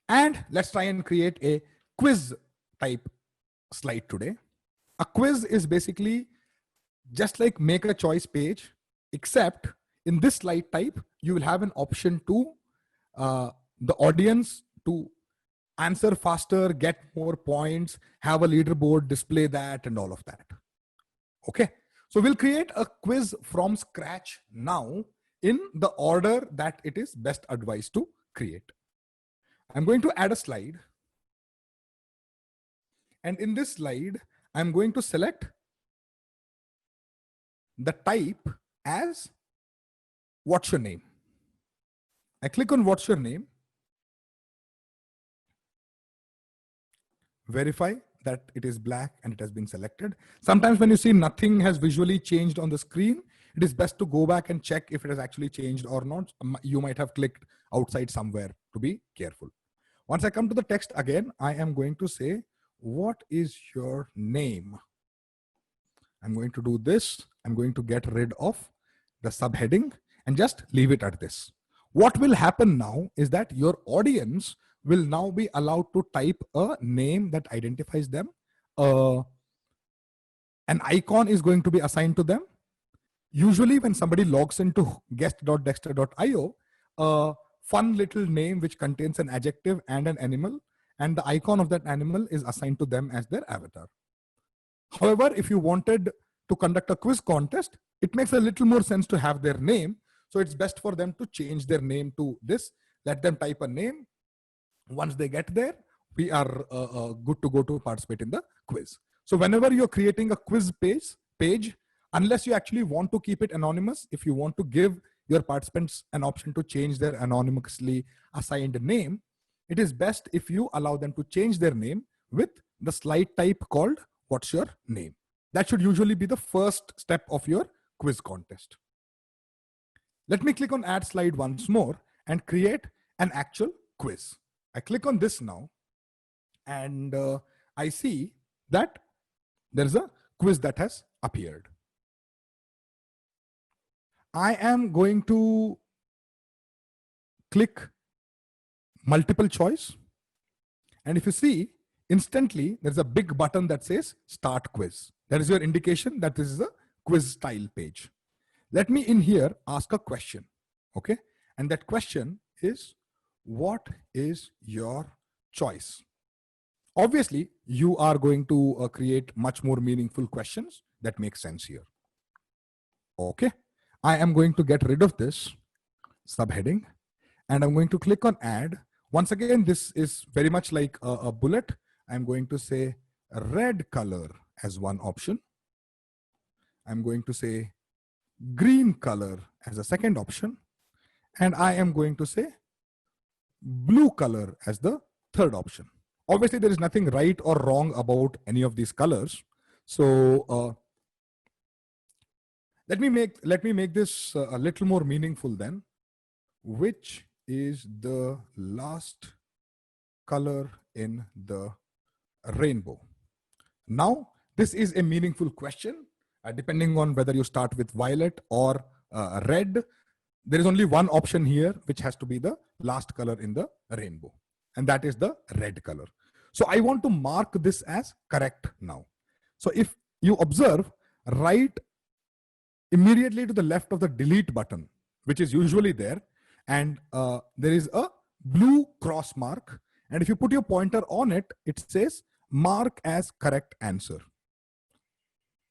And let's try and create a quiz type slide today. A quiz is basically just like make a choice page, except in this slide type, you will have an option to the audience to answer faster, get more points, have a leaderboard, display that, and all of that. Okay, so we'll create a quiz from scratch now in the order that it is best advised to create. I'm going to add a slide. And in this slide, I'm going to select the type as what's your name. I click on what's your name, verify that it is black and it has been selected. Sometimes when you see nothing has visually changed on the screen, it is best to go back and check if it has actually changed or not. You might have clicked outside somewhere, to be careful. Once I come to the text again, I am going to say, what is your name? I'm going to do this. I'm going to get rid of the subheading and just leave it at this. What will happen now is that your audience will now be allowed to type a name that identifies them. An icon is going to be assigned to them. Usually when somebody logs into guest.dexter.io, a fun little name which contains an adjective and an animal, and the icon of that animal is assigned to them as their avatar. However, if you wanted to conduct a quiz contest, it makes a little more sense to have their name. So it's best for them to change their name to this. Let them type a name. Once they get there, we are good to go to participate in the quiz. So whenever you're creating a quiz page, unless you actually want to keep it anonymous, if you want to give your participants an option to change their anonymously assigned name, it is best if you allow them to change their name with the slide type called what's your name. That should usually be the first step of your quiz contest. Let me click on add slide once more and create an actual quiz. I click on this now and I see that there's a quiz that has appeared. I am going to click multiple choice. And if you see, instantly, there's a big button that says start quiz. That is your indication that this is a quiz style page. Let me in here ask a question. Okay. And that question is, what is your choice? Obviously, you are going to create much more meaningful questions that make sense here. Okay. I am going to get rid of this subheading and I'm going to click on add. Once again, this is very much like a bullet. I'm going to say red color as one option. I'm going to say green color as a second option. And I am going to say blue color as the third option. Obviously, there is nothing right or wrong about any of these colors. So let me make this a little more meaningful then. Which is the last color in the rainbow? Now, this is a meaningful question. Depending on whether you start with violet or red, there is only one option here, which has to be the last color in the rainbow. And that is the red color. So I want to mark this as correct now. So if you observe, right immediately to the left of the delete button, which is usually there, and there is a blue cross mark. And if you put your pointer on it, it says mark as correct answer.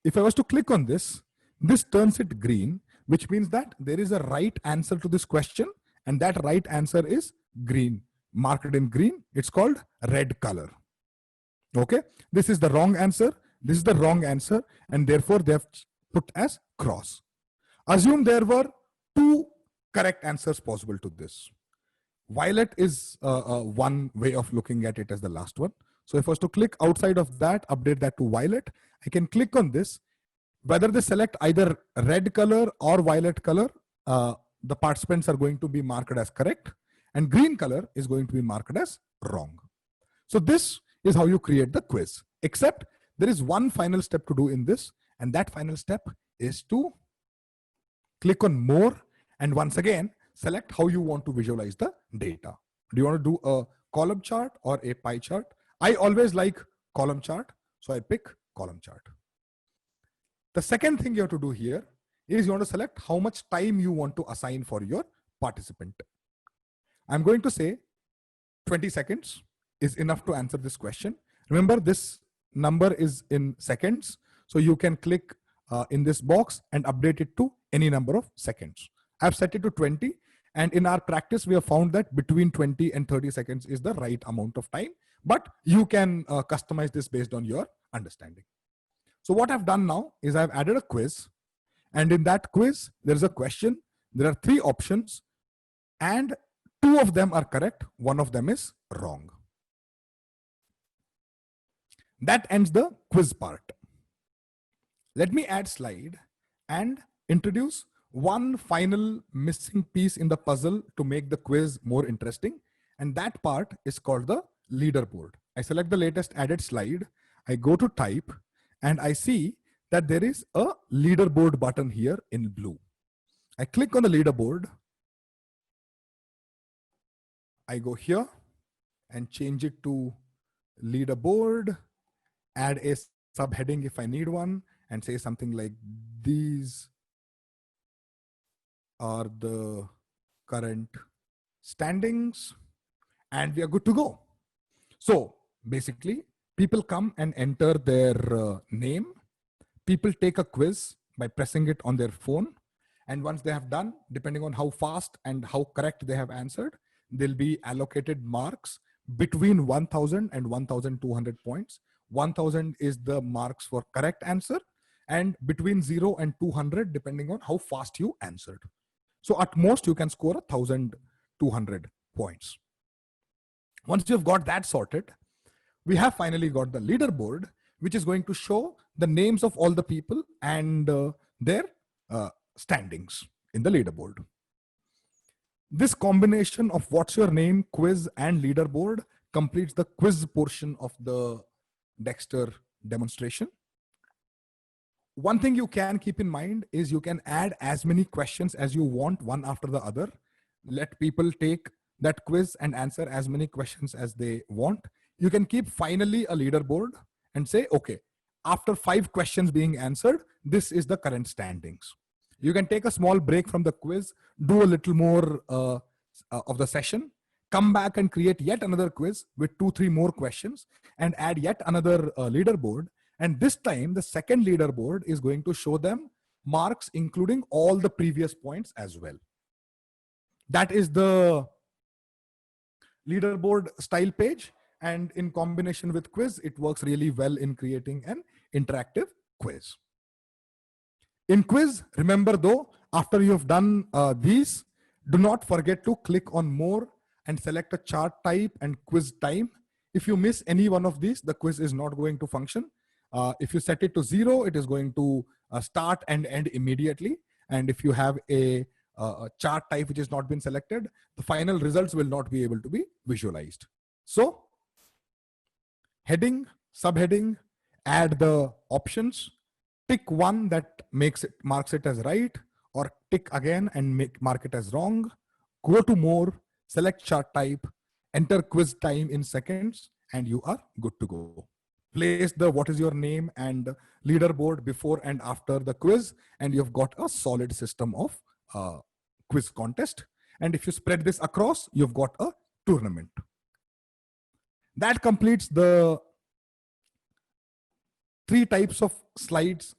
If I was to click on this, this turns it green, which means that there is a right answer to this question. And that right answer is green, marked in green. It's called red color. Okay. This is the wrong answer. This is the wrong answer. And therefore they have put as cross. Assume there were two correct answers possible to this. Violet is one way of looking at it as the last one. So if I was to click outside of that, update that to violet, I can click on this. Whether they select either red color or violet color, the participants are going to be marked as correct, and green color is going to be marked as wrong. So this is how you create the quiz, except there is one final step to do in this, and that final step is to click on more, and once again, select how you want to visualize the data. Do you want to do a column chart or a pie chart. I always like column chart, so I pick column chart. The second thing you have to do here is you want to select how much time you want to assign for your participant. I'm going to say 20 seconds is enough to answer this question. Remember, this number is in seconds, so you can click in this box and update it to any number of seconds. I've set it to 20, and in our practice, we have found that between 20 and 30 seconds is the right amount of time, but you can customize this based on your understanding. So what I've done now is I've added a quiz, and in that quiz, there's a question. There are 3 options, and 2 of them are correct. 1 of them is wrong. That ends the quiz part. Let me add slide and introduce one final missing piece in the puzzle to make the quiz more interesting. And that part is called the leaderboard. I select the latest added slide. I go to type and I see that there is a leaderboard button here in blue. I click on the leaderboard. I go here and change it to leaderboard, add a subheading if I need one, and say something like, these are the current standings, and we are good to go. So basically, people come and enter their name. People take a quiz by pressing it on their phone. And once they have done, depending on how fast and how correct they have answered, they'll be allocated marks between 1000 and 1200 points. 1000 is the marks for correct answer, and between 0 and 200, depending on how fast you answered. So at most, you can score 1200 points. Once you've got that sorted, we have finally got the leaderboard, which is going to show the names of all the people and their standings in the leaderboard. This combination of what's your name, quiz, and leaderboard completes the quiz portion of the Dexter demonstration. One thing you can keep in mind is you can add as many questions as you want, one after the other. Let people take that quiz and answer as many questions as they want. You can keep finally a leaderboard and say, okay, after 5 questions being answered, this is the current standings. You can take a small break from the quiz, do a little more of the session, come back and create yet another quiz with 2-3 more questions and add yet another leaderboard. And this time, the second leaderboard is going to show them marks, including all the previous points as well. That is the leaderboard style page. And in combination with quiz, it works really well in creating an interactive quiz. In quiz, remember though, after you have done these, do not forget to click on more and select a chart type and quiz time. If you miss any one of these, the quiz is not going to function. If you set it to 0, it is going to start and end immediately. And if you have a chart type which has not been selected, the final results will not be able to be visualized. So heading, subheading, add the options, pick one that marks it as right, or tick again and mark it as wrong. Go to more, select chart type, enter quiz time in seconds, and you are good to go. Place the what is your name and leaderboard before and after the quiz, and you've got a solid system of quiz contest. And if you spread this across, you've got a tournament. That completes the 3 types of slides